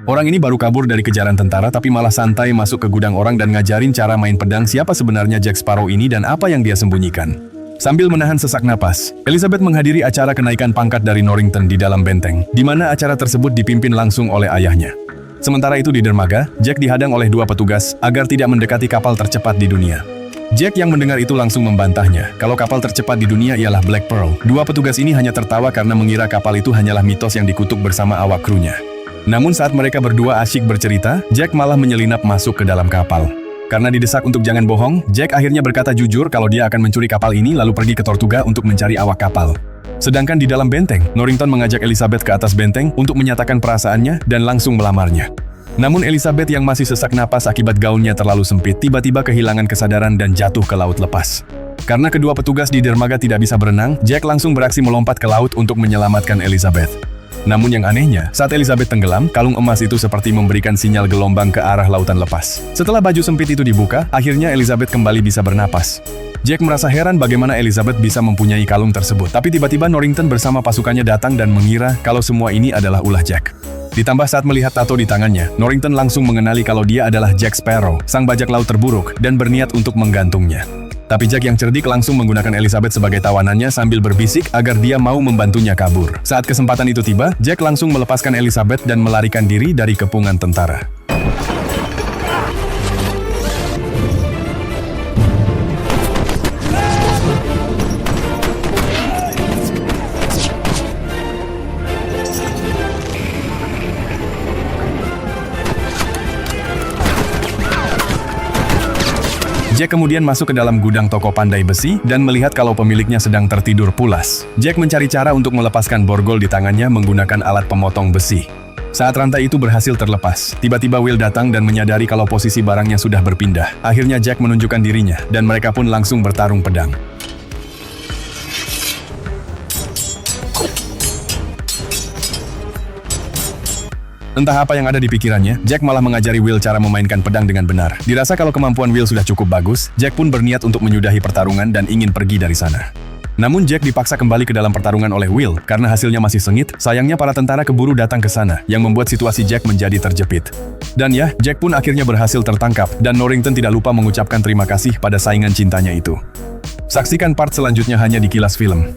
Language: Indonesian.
Orang ini baru kabur dari kejaran tentara tapi malah santai masuk ke gudang orang dan ngajarin cara main pedang siapa sebenarnya Jack Sparrow ini dan apa yang dia sembunyikan. Sambil menahan sesak napas, Elizabeth menghadiri acara kenaikan pangkat dari Norrington di dalam benteng, di mana acara tersebut dipimpin langsung oleh ayahnya. Sementara itu di dermaga, Jack dihadang oleh dua petugas agar tidak mendekati kapal tercepat di dunia. Jack yang mendengar itu langsung membantahnya, kalau kapal tercepat di dunia ialah Black Pearl. Dua petugas ini hanya tertawa karena mengira kapal itu hanyalah mitos yang dikutuk bersama awak krunya. Namun saat mereka berdua asyik bercerita, Jack malah menyelinap masuk ke dalam kapal. Karena didesak untuk jangan bohong, Jack akhirnya berkata jujur kalau dia akan mencuri kapal ini lalu pergi ke Tortuga untuk mencari awak kapal. Sedangkan di dalam benteng, Norrington mengajak Elizabeth ke atas benteng untuk menyatakan perasaannya dan langsung melamarnya. Namun Elizabeth yang masih sesak napas akibat gaunnya terlalu sempit tiba-tiba kehilangan kesadaran dan jatuh ke laut lepas. Karena kedua petugas di dermaga tidak bisa berenang, Jack langsung beraksi melompat ke laut untuk menyelamatkan Elizabeth. Namun yang anehnya, saat Elizabeth tenggelam, kalung emas itu seperti memberikan sinyal gelombang ke arah lautan lepas. Setelah baju sempit itu dibuka, akhirnya Elizabeth kembali bisa bernapas. Jack merasa heran bagaimana Elizabeth bisa mempunyai kalung tersebut. Tapi tiba-tiba Norrington bersama pasukannya datang dan mengira kalau semua ini adalah ulah Jack. Ditambah saat melihat tato di tangannya, Norrington langsung mengenali kalau dia adalah Jack Sparrow, sang bajak laut terburuk, dan berniat untuk menggantungnya. Tapi Jack yang cerdik langsung menggunakan Elizabeth sebagai tawanannya sambil berbisik agar dia mau membantunya kabur. Saat kesempatan itu tiba, Jack langsung melepaskan Elizabeth dan melarikan diri dari kepungan tentara. Jack kemudian masuk ke dalam gudang toko pandai besi dan melihat kalau pemiliknya sedang tertidur pulas. Jack mencari cara untuk melepaskan borgol di tangannya menggunakan alat pemotong besi. Saat rantai itu berhasil terlepas, tiba-tiba Will datang dan menyadari kalau posisi barangnya sudah berpindah. Akhirnya Jack menunjukkan dirinya dan mereka pun langsung bertarung pedang. Entah apa yang ada di pikirannya, Jack malah mengajari Will cara memainkan pedang dengan benar. Dirasa kalau kemampuan Will sudah cukup bagus, Jack pun berniat untuk menyudahi pertarungan dan ingin pergi dari sana. Namun Jack dipaksa kembali ke dalam pertarungan oleh Will, karena hasilnya masih sengit. Sayangnya para tentara keburu datang ke sana, yang membuat situasi Jack menjadi terjepit. Dan ya, Jack pun akhirnya berhasil tertangkap, dan Norrington tidak lupa mengucapkan terima kasih pada saingan cintanya itu. Saksikan part selanjutnya hanya di Kilas Film.